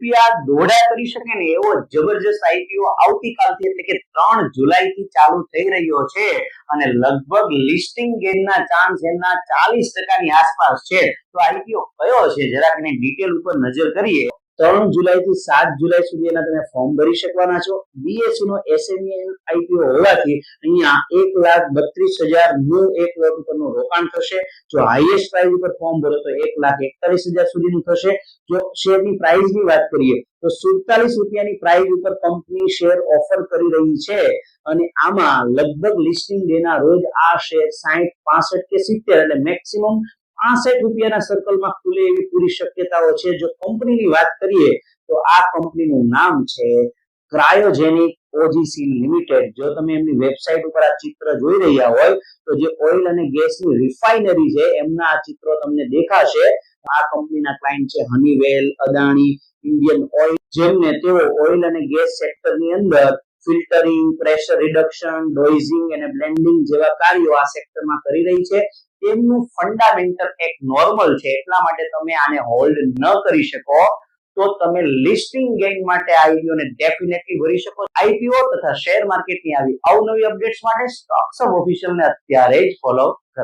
રૂપિયા દોઢા કરી શકે ને એવો જબરજસ્ત આઈપીઓ આવતીકાલથી એટલે કે 3 જુલાઈથી ચાલુ થઈ રહ્યો છે અને લગભગ લિસ્ટિંગ ગેઇનના ચાન્સ એના 40% ની આસપાસ છે. તો આઈપીઓ કયો છે જરાક એને ડિટેલ ઉપર નજર કરીએ. 3 જુલાઈથી 7 જુલાઈ સુધી એના તમે ફોર્મ ભરી શકવાના છો. બીએસસી નો એસએમઈ આઈપીઓ હોવાથી અહીંયા 1,32,000 નું એક લોટ ઉપરનું રોકાણ થશે. જો હાઈએસ્ટ પ્રાઇસ ઉપર ફોર્મ ભરો તો 1,41,000 સુધીનું થશે. જો શેરની પ્રાઇસની વાત કરીએ તો 47 રૂપિયાની પ્રાઇસ ઉપર કંપની શેર ઓફર કરી રહી છે અને આમાં લગભગ લિસ્ટિંગ ડેના રોજ આ શેર 60, 65 કે 70 એટલે મેક્સિમમ 65 રૂપિયાના સર્કલમાં ખુલે એવી પૂરી શક્યતાઓ છે. જો કંપનીની વાત કરીએ તો આ કંપનીનું નામ છે ક્રાયોજેનિક ઓજીસી લિમિટેડ. જો તમે એમની વેબસાઇટ ઉપર આ ચિત્ર જોઈ રહ્યા હોય તો જે ઓઇલ અને ગેસની રિફાઇનરી છે એમના આ ચિત્રો તમને દેખાશે. આ કંપનીના ક્લાયન્ટ છે હનીવેલ, અદાણી, ઇન્ડિયન ઓઇલ, જેમને તેઓ ઓઇલ અને ગેસ સેક્ટરની અંદર ફિલ્ટરિંગ, પ્રેશર રિડક્શન, ડોઇઝિંગ અને બ્લેન્ડિંગ જેવા કાર્યો આ સેક્ટરમાં કરી રહી છે. તેમનું ફંડામેન્ટલ એક નોર્મલ છે એટલા માટે તમે આને હોલ્ડ ન કરી શકો તો તમે લિસ્ટિંગ ગેઇન માટે આઈપીઓ ને ડેફિનેટલી ભરી શકો. આઈપીઓ તથા શેર માર્કેટની આવી અવનવી અપડેટ્સ માટે સ્ટોક્સ ઓફિશિયલ ને અત્યારે જ ફોલો કરો.